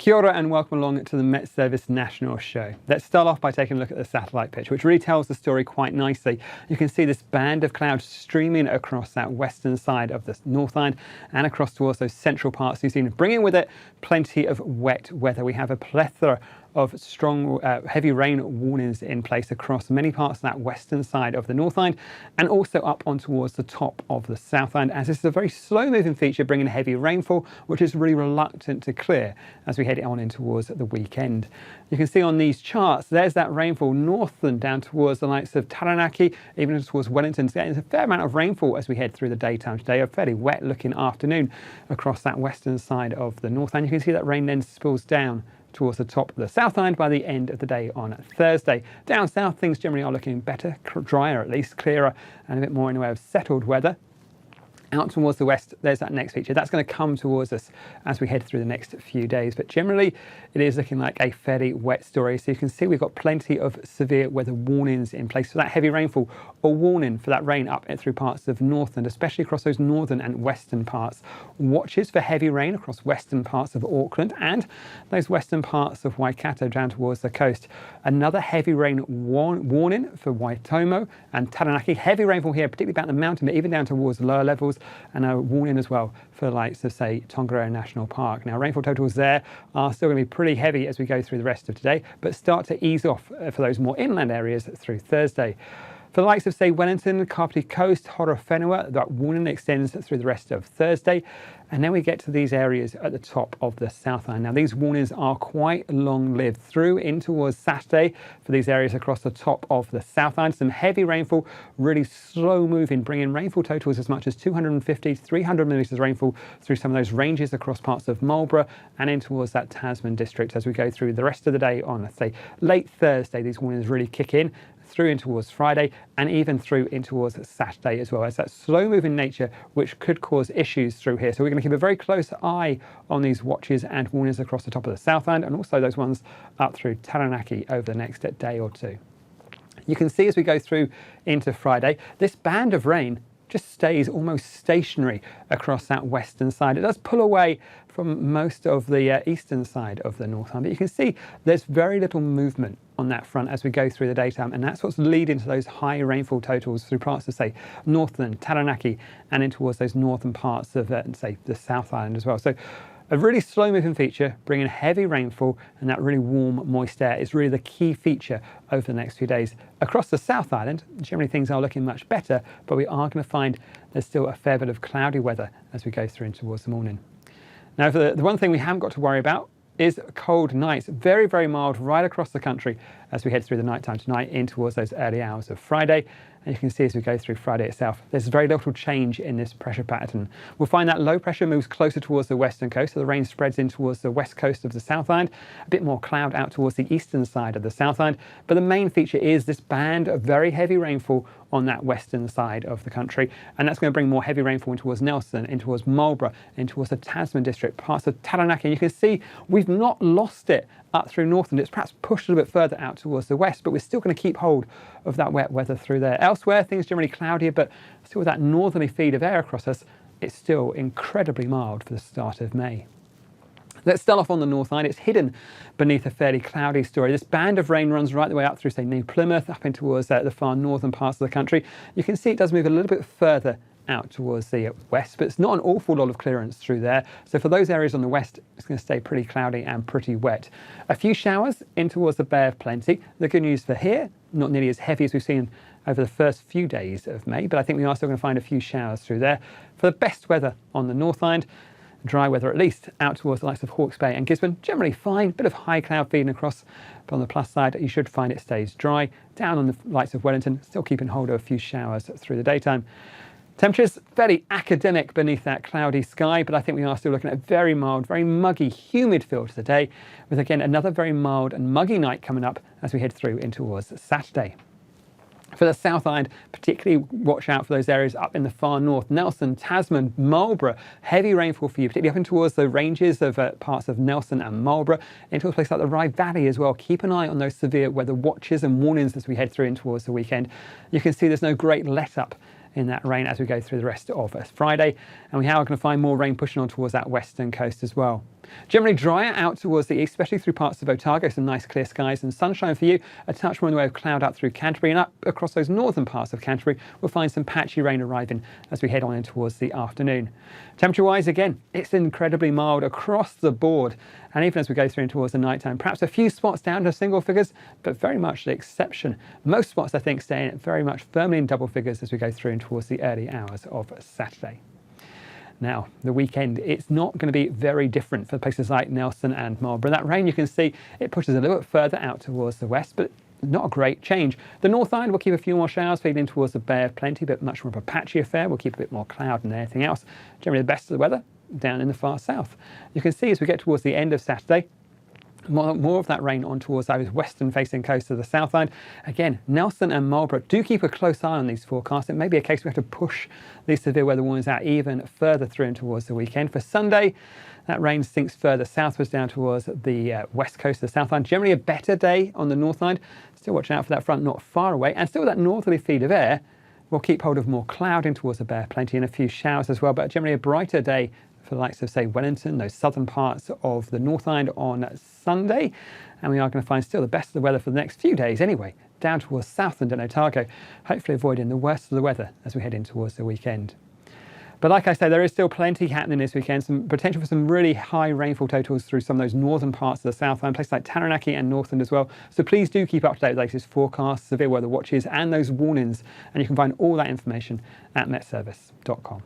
Kia ora and welcome along to the Met Service National Show. Let's start off by taking a look at the satellite picture, which really tells the story quite nicely. You can see this band of clouds streaming across that western side of the Northland and across towards those central parts of New Zealand, bringing with it plenty of wet weather. We have a plethora of strong heavy rain warnings in place across many parts of that western side of the Northland and also up on towards the top of the Southland, as this is a very slow moving feature bringing heavy rainfall which is really reluctant to clear as we head on in towards the weekend. You can see on these charts there's that rainfall northland down towards the likes of Taranaki, even towards Wellington. So there's a fair amount of rainfall as we head through the daytime today, a fairly wet looking afternoon across that western side of the Northland. You can see that rain then spills down towards the top of the Southland by the end of the day on Thursday. Down south, things generally are looking better, drier at least, clearer, and a bit more in the way of settled weather. Out towards the west, there's that next feature. That's going to come towards us as we head through the next few days. But generally, it is looking like a fairly wet story. So you can see we've got plenty of severe weather warnings in place for that heavy rainfall, or warning for that rain up through parts of Northland, especially across those northern and western parts. Watches for heavy rain across western parts of Auckland and those western parts of Waikato down towards the coast. Another heavy rain warning for Waitomo and Taranaki. Heavy rainfall here, particularly about the mountain, but even down towards lower levels. And a warning as well for the likes of, say, Tongariro National Park. Now, rainfall totals there are still going to be pretty heavy as we go through the rest of today, but start to ease off for those more inland areas through Thursday. For the likes of, say, Wellington, Kapiti Coast, Horowhenua, that warning extends through the rest of Thursday. And then we get to these areas at the top of the Southland. Now, these warnings are quite long-lived through in towards Saturday for these areas across the top of the Southland. Some heavy rainfall, really slow moving, bringing rainfall totals as much as 250 to 300 millimetres of rainfall through some of those ranges across parts of Marlborough and in towards that Tasman district as we go through the rest of the day on, let's say, late Thursday. These warnings really kick in through in towards Friday and even through in towards Saturday as well, as that slow moving nature which could cause issues through here. So we're going to keep a very close eye on these watches and warnings across the top of the Southland and also those ones up through Taranaki over the next day or two. You can see as we go through into Friday, this band of rain just stays almost stationary across that western side. It does pull away from most of the eastern side of the Northland, but you can see there's very little movement on that front as we go through the daytime, and that's what's leading to those high rainfall totals through parts of, say, Northland, Taranaki, and in towards those northern parts of, say, the South Island as well. So a really slow moving feature, bringing heavy rainfall and that really warm, moist air is really the key feature over the next few days. Across the South Island, generally things are looking much better, but we are going to find there's still a fair bit of cloudy weather as we go through in towards the morning. Now, for the one thing we haven't got to worry about is cold nights. Very, very mild right across the country as we head through the nighttime tonight in towards those early hours of Friday. And you can see as we go through Friday itself, there's very little change in this pressure pattern. We'll find that low pressure moves closer towards the western coast, so the rain spreads in towards the west coast of the Southland, a bit more cloud out towards the eastern side of the Southland. But the main feature is this band of very heavy rainfall on that western side of the country. And that's going to bring more heavy rainfall in towards Nelson, in towards Marlborough, in towards the Tasman district, parts of Taranaki. And you can see we've not lost it up through Northland. It's perhaps pushed a little bit further out towards the west, but we're still going to keep hold of that wet weather through there. Elsewhere, things generally cloudier, but still with that northerly feed of air across us, it's still incredibly mild for the start of May. Let's start off on the Northland. It's hidden beneath a fairly cloudy story. This band of rain runs right the way up through, say, New Plymouth, up in towards the far northern parts of the country. You can see it does move a little bit further out towards the west, but it's not an awful lot of clearance through there. So for those areas on the west, it's going to stay pretty cloudy and pretty wet. A few showers in towards the Bay of Plenty. The good news for here, not nearly as heavy as we've seen over the first few days of May, but I think we are still going to find a few showers through there. For the best weather on the Northland, dry weather at least out towards the likes of Hawke's Bay and Gisborne, generally fine, bit of high cloud feeding across, but on the plus side you should find it stays dry. Down on the likes of Wellington, still keeping hold of a few showers through the daytime. Temperatures fairly academic beneath that cloudy sky, but I think we are still looking at a very mild, very muggy, humid feel to the day, with again another very mild and muggy night coming up as we head through in towards Saturday. For the South Island, particularly watch out for those areas up in the far north. Nelson, Tasman, Marlborough, heavy rainfall for you, particularly up in towards the ranges of parts of Nelson and Marlborough, into a place like the Rye Valley as well. Keep an eye on those severe weather watches and warnings as we head through in towards the weekend. You can see there's no great let up in that rain as we go through the rest of Friday. And we are going to find more rain pushing on towards that western coast as well. Generally drier out towards the east, especially through parts of Otago, some nice clear skies and sunshine for you. A touch more in the way of cloud up through Canterbury, and up across those northern parts of Canterbury, we'll find some patchy rain arriving as we head on in towards the afternoon. Temperature-wise, again, it's incredibly mild across the board, and even as we go through in towards the night time, perhaps a few spots down to single figures, but very much the exception. Most spots, I think, staying very much firmly in double figures as we go through in towards the early hours of Saturday. Now, the weekend, it's not going to be very different for places like Nelson and Marlborough. That rain, you can see, it pushes a little bit further out towards the west, but not a great change. The North Island will keep a few more showers feeding towards the Bay of Plenty, but much more of a patchy affair. We'll keep a bit more cloud than anything else. Generally the best of the weather down in the far south. You can see as we get towards the end of Saturday, more of that rain on towards those western facing coasts of the South Island. Again, Nelson and Marlborough, do keep a close eye on these forecasts. It may be a case we have to push these severe weather warnings out even further through and towards the weekend. For Sunday, that rain sinks further southwards down towards the west coast of the South Island. Generally a better day on the North Island. Still watching out for that front not far away, and still that northerly feed of air will keep hold of more cloud in towards the Bay of Plenty and a few showers as well, but generally a brighter day for the likes of, say, Wellington, those southern parts of the North Island on Sunday. And we are going to find still the best of the weather for the next few days anyway, down towards Southland and Otago, hopefully avoiding the worst of the weather as we head in towards the weekend. But like I say, there is still plenty happening this weekend, some potential for some really high rainfall totals through some of those northern parts of the South Island, places like Taranaki and Northland as well. So please do keep up to date with the latest forecasts, severe weather watches and those warnings. And you can find all that information at metservice.com.